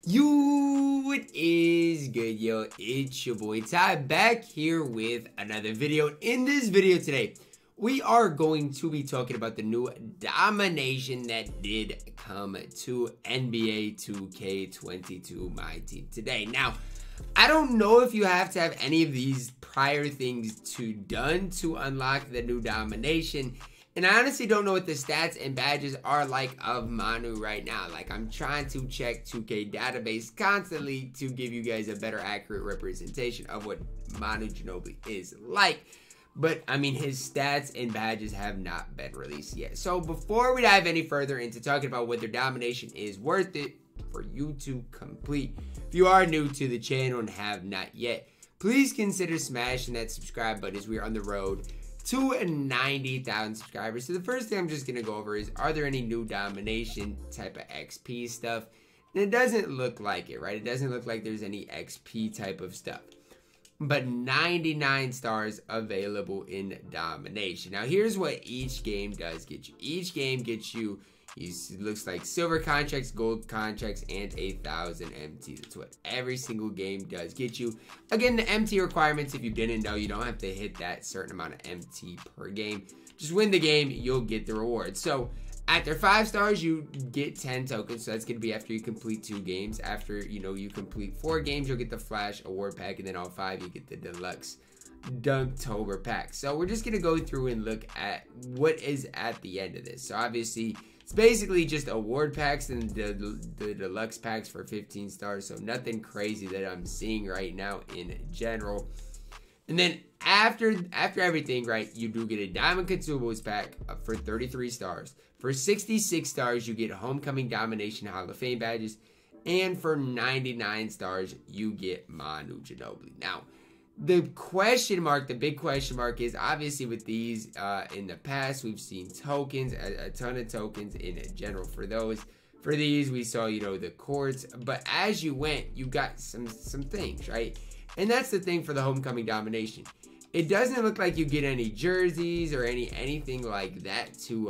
What is good, yo? It's your boy Ty back here with another video. In this video today, we are going to be talking about the new Domination that did come to NBA 2K22 MyTEAM today. Now, I don't know if you have to have any of these prior things done to unlock the new Domination. And I honestly don't know what the stats and badges are like of Manu right now. Like, I'm trying to check 2K database constantly to give you guys a better accurate representation of what Manu Ginobili is like. But, I mean, his stats and badges have not been released yet. So, before we dive any further into talking about whether Domination is worth it for you to complete, if you are new to the channel and have not yet, please consider smashing that subscribe button as we are on the road to 90,000 subscribers. So the first thing I'm just going to go over is, are there any new Domination type of XP stuff? And it doesn't look like it, right? It doesn't look like there's any XP type of stuff. But 99 stars available in Domination. Now here's what each game does get you. Each game gets you, it looks like silver contracts, gold contracts, and 1,000 MT. That's what every single game does get you. Again, the MT requirements, if you didn't know, you don't have to hit that certain amount of MT per game. Just win the game, you'll get the reward. So after 5 stars, you get 10 tokens. So that's going to be after you complete 2 games. After, you complete 4 games, you'll get the Flash Award Pack. And then on 5, you get the Deluxe Dunktober Pack. So we're just going to go through and look at what is at the end of this. So obviously, it's basically just award packs and the deluxe packs for 15 stars. So nothing crazy that I'm seeing right now in general. And then after everything, right, you do get a Diamond Consumables pack for 33 stars. For 66 stars, you get Homecoming Domination Hall of Fame badges. And for 99 stars, you get Manu Ginobili. Now, the big question mark is, obviously with these in the past, we've seen tokens, a ton of tokens in general for those. For these, we saw, the courts. But as you went, you got some things, right? And that's the thing for the Homecoming Domination. It doesn't look like you get any jerseys or anything like that to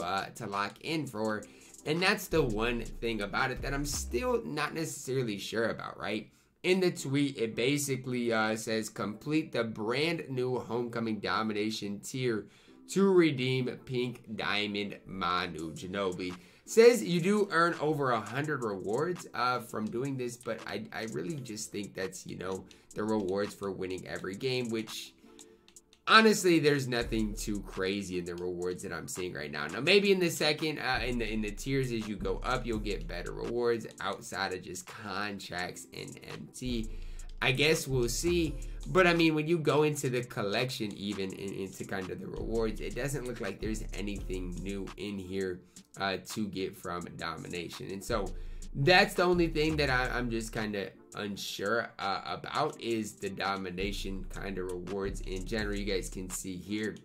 lock in for. And that's the one thing about it that I'm still not necessarily sure about, right? In the tweet, it basically says, complete the brand new Homecoming Domination tier to redeem Pink Diamond Manu Ginobili. Says you do earn over 100 rewards from doing this, but I really just think that's, the rewards for winning every game, which honestly, there's nothing too crazy in the rewards that I'm seeing right now. Now, maybe in the second, in the tiers, as you go up, you'll get better rewards outside of just contracts and MT. I guess we'll see. But I mean, when you go into the collection, even into kind of the rewards, it doesn't look like there's anything new in here to get from Domination. And so that's the only thing that I'm just kind of unsure about, is the Domination kind of rewards in general. You guys can see here,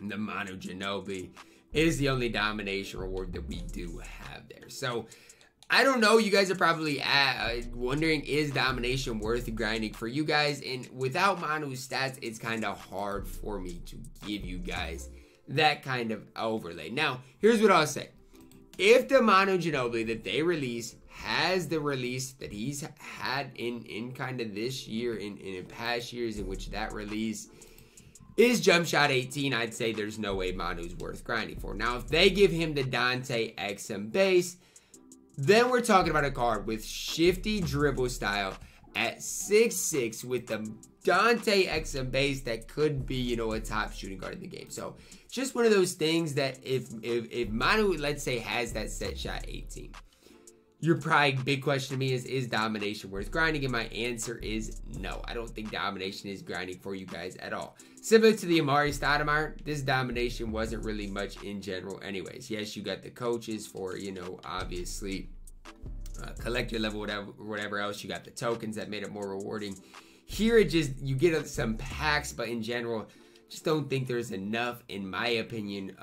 the Manu Ginobili is the only Domination reward that we do have there. So I don't know, you guys are probably wondering, is Domination worth grinding for you guys? And without Manu's stats, it's kind of hard for me to give you guys that kind of overlay. Now, here's what I'll say. If the Manu Ginobili that they release has the release that he's had in kind of this year, in past years in which that release is Jump Shot 18, I'd say there's no way Manu's worth grinding for. Now, if they give him the Dante XM base, then we're talking about a card with shifty dribble style at 6'6" with the Dante XM base that could be, a top shooting guard in the game. So just one of those things that if Manu, let's say, has that set shot 18, your probably big question to me is Domination worth grinding? And my answer is no. I don't think Domination is grinding for you guys at all. Similar to the Amari Stoudemire, this Domination wasn't really much in general anyways. Yes, you got the coaches for, obviously collector level, whatever else. You got the tokens that made it more rewarding. Here it just, you get some packs, but in general, just don't think there's enough, in my opinion,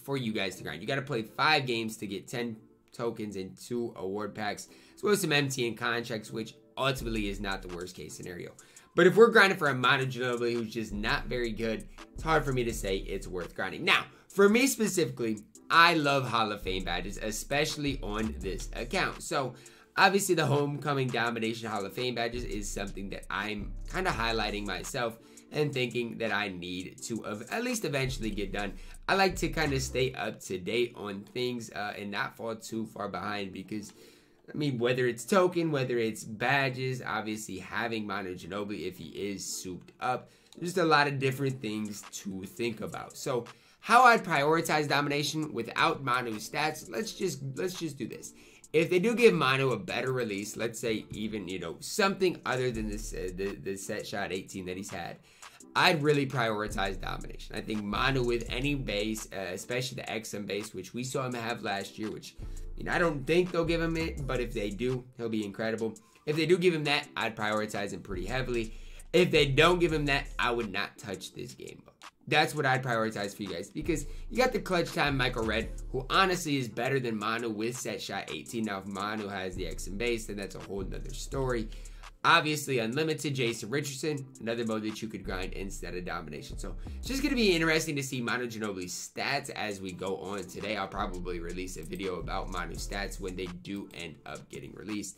for you guys to grind. You got to play 5 games to get 10 tokens and 2 award packs, as well as some MT and contracts, which ultimately is not the worst case scenario. But if we're grinding for a Manu Ginobili who's just not very good, it's hard for me to say it's worth grinding. Now, for me specifically, I love Hall of Fame badges, especially on this account. So Obviously, the Homecoming Domination Hall of Fame badges is something that I'm kind of highlighting myself and thinking that I need to at least eventually get done. I like to kind of stay up to date on things and not fall too far behind because, I mean, whether it's token, whether it's badges, obviously having Manu Ginobili if he is souped up, there's a lot of different things to think about. So how I'd prioritize domination without Manu's stats, let's just do this. If they do give Manu a better release, let's say even, you know, something other than this the set shot 18 that he's had, I'd really prioritize domination. I think Manu with any base, especially the XM base, which we saw him have last year, which, you know, I don't think they'll give him it, but if they do, he'll be incredible. If they do give him that, I'd prioritize him pretty heavily. If they don't give him that, I would not touch this game mode. That's what I'd prioritize for you guys, because you got the clutch time Michael Red, who honestly is better than Manu with set shot 18. Now, if Manu has the XM base, then that's a whole nother story. Obviously, Unlimited, Jason Richardson, another mode that you could grind instead of domination. So, it's just going to be interesting to see Manu Ginobili's stats as we go on today. I'll probably release a video about Manu's stats when they do end up getting released.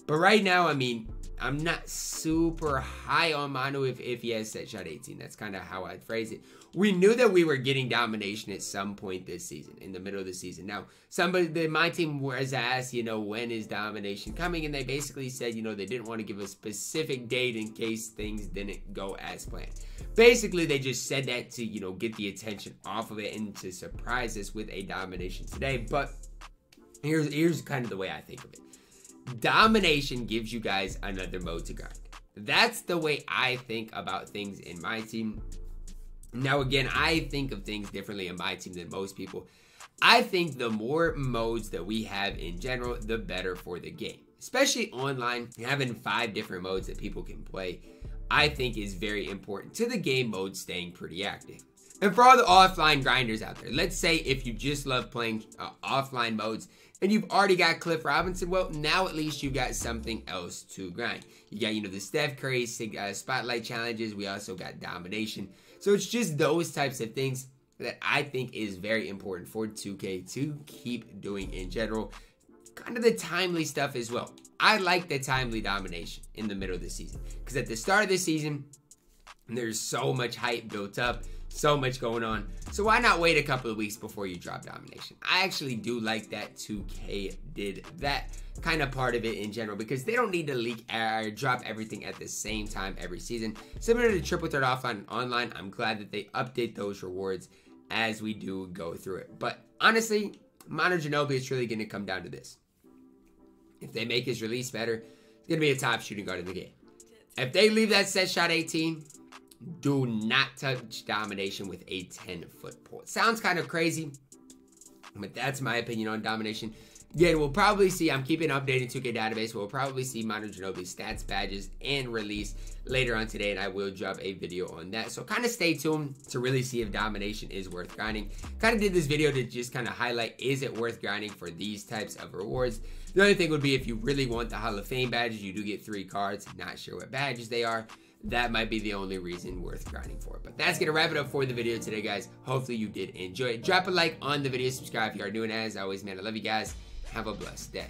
But right now, I mean, I'm not super high on Manu if he has set shot 18. That's kind of how I'd phrase it. We knew that we were getting domination at some point this season, in the middle of the season. Now, my team was asked, you know, when is domination coming? And they basically said, you know, they didn't want to give a specific date in case things didn't go as planned. Basically, they just said that to, you know, get the attention off of it and to surprise us with a domination today. But here's kind of the way I think of it. Domination gives you guys another mode to grind. That's the way I think about things in my team. Now, again, I think of things differently in my team than most people. I think the more modes that we have in general, the better for the game. Especially online, having 5 different modes that people can play, I think is very important to the game mode staying pretty active. And for all the offline grinders out there, let's say if you just love playing offline modes, and you've already got Cliff Robinson, well, now at least you've got something else to grind. You got, you know, the Steph Curry Spotlight Challenges. We also got Domination. So it's just those types of things that I think is very important for 2K to keep doing in general. Kind of the timely stuff as well. I like the timely domination in the middle of the season. Because at the start of the season, there's so much hype built up. So much going on. So why not wait a couple of weeks before you drop domination? I actually do like that 2K did that kind of part of it in general, because they don't need to leak or drop everything at the same time every season. Similar to Triple Threat Offline Online, I'm glad that they update those rewards as we do go through it. But honestly, Manu Ginobili is really going to come down to this. If they make his release better, it's going to be a top shooting guard in the game. If they leave that set shot 18, do not touch domination with a 10-foot pole. Sounds kind of crazy, but that's my opinion on domination. Again, we'll probably see, I'm keeping updated 2K database, we'll probably see Manu Ginobili's stats, badges, and release later on today, and I will drop a video on that. So kind of stay tuned to really see if domination is worth grinding. Kind of did this video to just kind of highlight, is it worth grinding for these types of rewards? The other thing would be if you really want the Hall of Fame badges, you do get 3 cards, not sure what badges they are. That might be the only reason worth grinding for it. But that's going to wrap it up for the video today, guys. Hopefully you did enjoy it. Drop a like on the video. Subscribe if you are new. And as always, man, I love you guys. Have a blessed day.